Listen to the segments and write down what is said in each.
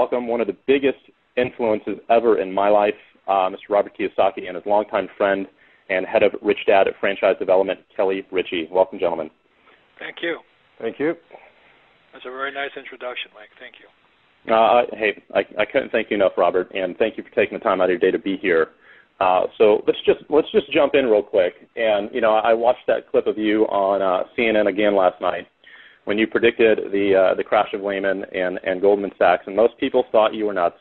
welcome one of the biggest influences ever in my life, Mr. Robert Kiyosaki, and his longtime friend and head of Rich Dad at Franchise Development, Kelly Ritchie. Welcome, gentlemen. Thank you. Thank you. That's a very nice introduction, Mike. Thank you. Hey, I couldn't thank you enough, Robert, and thank you for taking the time out of your day to be here. So let's just jump in real quick. And I watched that clip of you on CNN again last night when you predicted the crash of Lehman and Goldman Sachs, and most people thought you were nuts.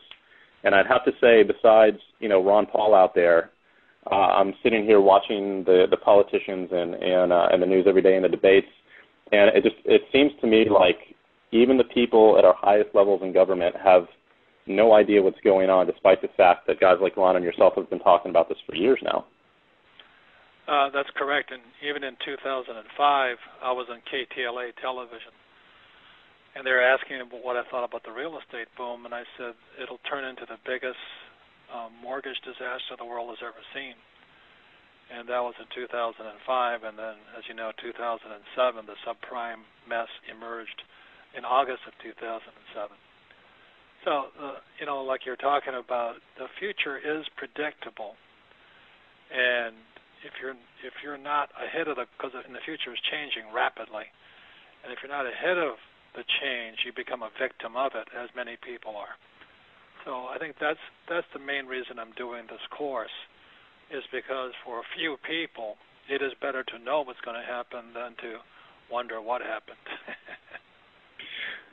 And I'd have to say, besides Ron Paul out there, I'm sitting here watching the politicians and the news every day and the debates, and it seems to me like even the people at our highest levels in government have no idea what's going on, despite the fact that guys like Ron and yourself have been talking about this for years now. That's correct. And even in 2005, I was on KTLA television, and they were asking what I thought about the real estate boom, and I said it'll turn into the biggest mortgage disaster the world has ever seen. And that was in 2005, and then, as you know, 2007, the subprime mess emerged in August of 2007. So, like you're talking about, the future is predictable, and if you're not ahead of because the future is changing rapidly, and if you're not ahead of the change, you become a victim of it, as many people are. So I think that's the main reason I'm doing this course, is because for a few people, it is better to know what's going to happen than to wonder what happened.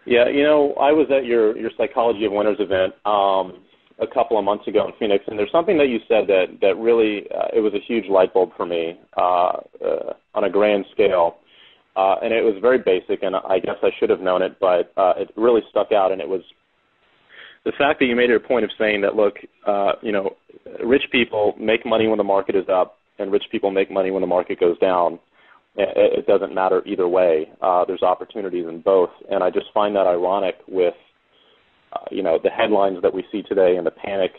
Yeah, I was at your Psychology of Winners event a couple of months ago in Phoenix, and there's something that you said that really, it was a huge light bulb for me on a grand scale, and it was very basic, and I guess I should have known it, but it really stuck out, and it was the fact that you made it a point of saying that, look, rich people make money when the market is up, and rich people make money when the market goes down. It doesn't matter either way. There's opportunities in both, and I just find that ironic with, the headlines that we see today and the panic,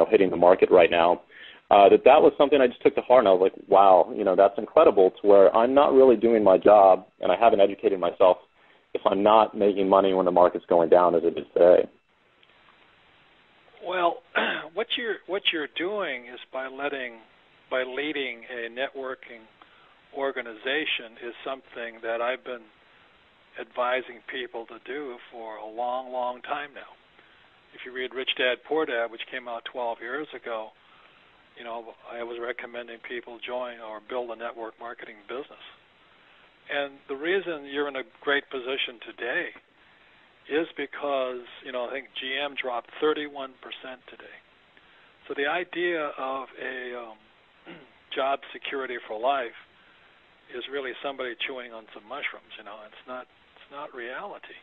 hitting the market right now. That was something I just took to heart, and I was like, wow, that's incredible. To where I'm not really doing my job, and I haven't educated myself if I'm not making money when the market's going down as it is today. Well, what you're doing is by leading a networking organization is something that I've been advising people to do for a long, long time now. If you read Rich Dad, Poor Dad, which came out 12 years ago, I was recommending people join or build a network marketing business. And the reason you're in a great position today is because, I think GM dropped 31% today. So the idea of a job security for life is really somebody chewing on some mushrooms. It's not reality.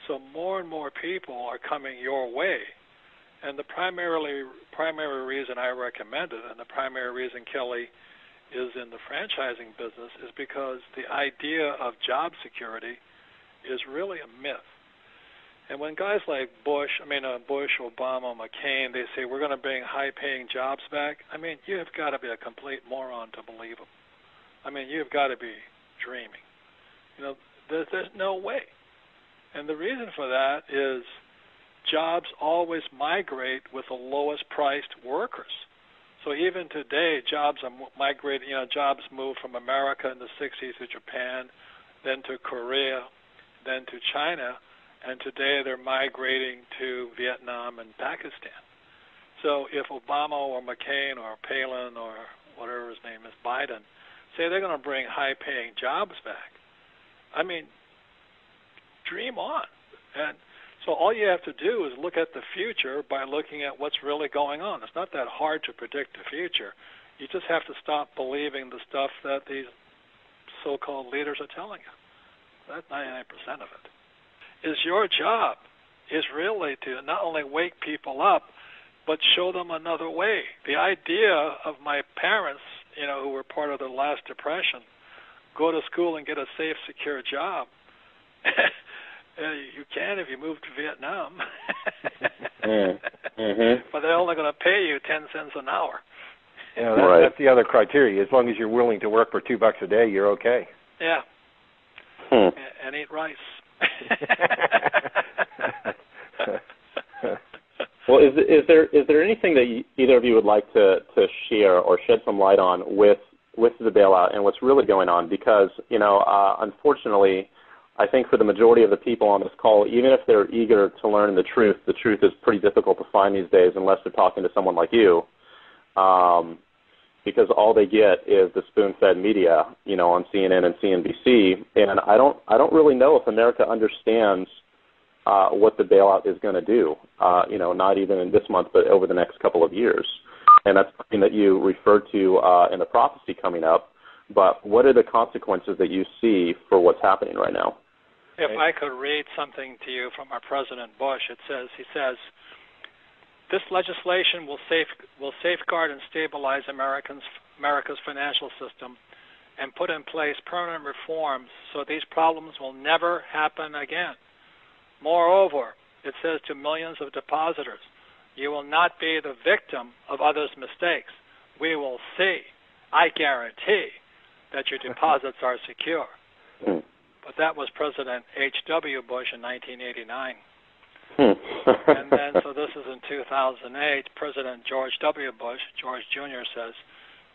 So more and more people are coming your way, and the primary reason I recommend it, and the primary reason Kelly is in the franchising business, is because the idea of job security is really a myth. And when guys like Bush, Obama, McCain, they say we're going to bring high-paying jobs back, you have got to be a complete moron to believe them. You've got to be dreaming. There's no way. And the reason for that is jobs always migrate with the lowest priced workers. So even today, jobs are migrating. Jobs moved from America in the 60s to Japan, then to Korea, then to China, and today they're migrating to Vietnam and Pakistan. So if Obama or McCain or Palin or whatever his name is, Biden, say they're going to bring high-paying jobs back, dream on. And so all you have to do is look at the future by looking at what's really going on. It's not that hard to predict the future. You just have to stop believing the stuff that these so-called leaders are telling you. That's 99% of it. Is your job is really to not only wake people up, but show them another way. The idea of my parents, who were part of the last depression, go to school and get a safe, secure job. You can if you move to Vietnam. But they're only going to pay you 10 cents an hour. That's the other criteria. As long as you're willing to work for $2 a day, you're okay. Yeah. And eat rice. Well, is there anything that either of you would like to share or shed some light on with the bailout and what's really going on? Because, unfortunately, I think for the majority of the people on this call, even if they're eager to learn the truth is pretty difficult to find these days unless they're talking to someone like you, because all they get is the spoon-fed media, on CNN and CNBC, and I don't really know if America understands what the bailout is going to do, not even in this month, but over the next couple of years. And that's something that you referred to in the prophecy coming up. But what are the consequences that you see for what's happening right now? If I could read something to you from our President Bush, he says, this legislation will safeguard and stabilize America's financial system and put in place permanent reforms so these problems will never happen again. Moreover, it says to millions of depositors, you will not be the victim of others' mistakes. We will see, I guarantee, that your deposits are secure. But that was President H.W. Bush in 1989. And then, so this is in 2008, President George W. Bush, George Jr. says,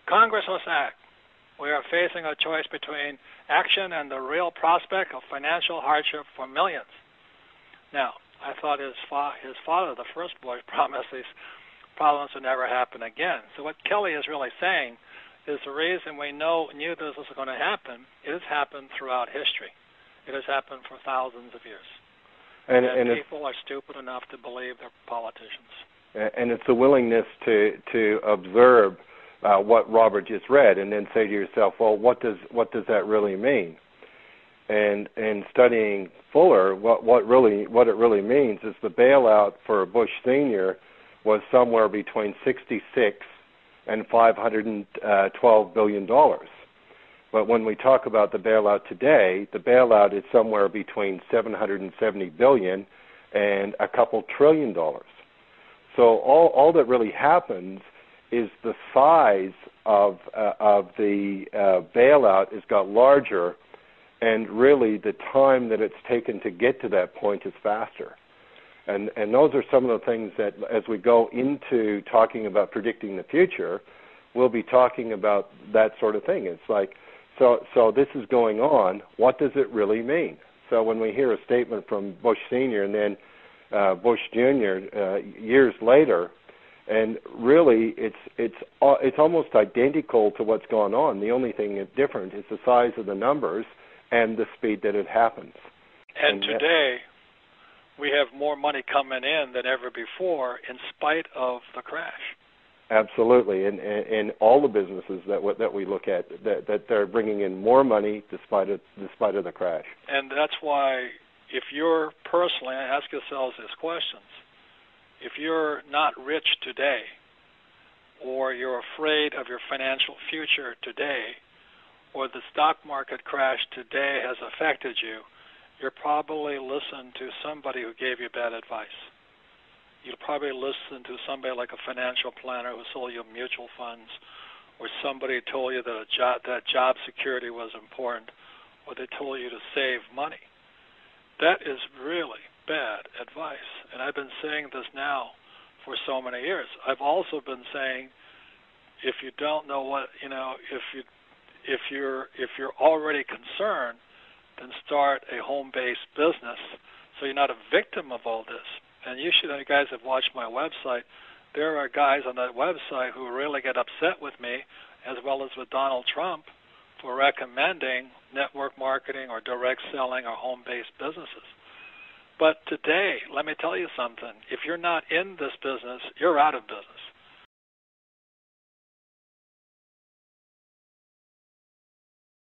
Congress must act. We are facing a choice between action and the real prospect of financial hardship for millions. Now, I thought his father, the first Bush, promised these problems would never happen again. So what Kelly is really saying is the reason we knew this was going to happen, it has happened throughout history. It has happened for thousands of years. And people are stupid enough to believe they're politicians. And it's the willingness to observe what Robert just read and then say to yourself, well, what does that really mean? And studying Fuller, what it really means is the bailout for Bush Sr. was somewhere between $66 and $512 billion. But when we talk about the bailout today, the bailout is somewhere between $770 billion and a couple $trillion. So all that really happens is the size of the bailout has got larger, and really the time that it's taken to get to that point is faster. And those are some of the things that, as we go into talking about predicting the future, we'll be talking about that sort of thing. It's like, so this is going on. What does it really mean? So when we hear a statement from Bush Sr. and then Bush Jr. Years later, and really it's almost identical to what's going on. The only thing that's different is the size of the numbers and the speed that it happens. And today, we have more money coming in than ever before in spite of the crash. Absolutely, and all the businesses that we look at, that they're bringing in more money despite of the crash. And that's why, if you're personally, ask yourselves these questions. If you're not rich today, or you're afraid of your financial future today, or the stock market crash today has affected you, you'll probably listen to somebody who gave you bad advice. You'll probably listen to somebody like a financial planner who sold you mutual funds, or somebody told you that that job security was important, or they told you to save money. That is really bad advice, and I've been saying this now for so many years. I've also been saying, if you don't know what, if you're already concerned, then start a home-based business so you're not a victim of all this. And you guys have watched my website. There are guys on that website who really get upset with me, as well as with Donald Trump, for recommending network marketing or direct selling or home-based businesses. But today, let me tell you something. If you're not in this business, you're out of business.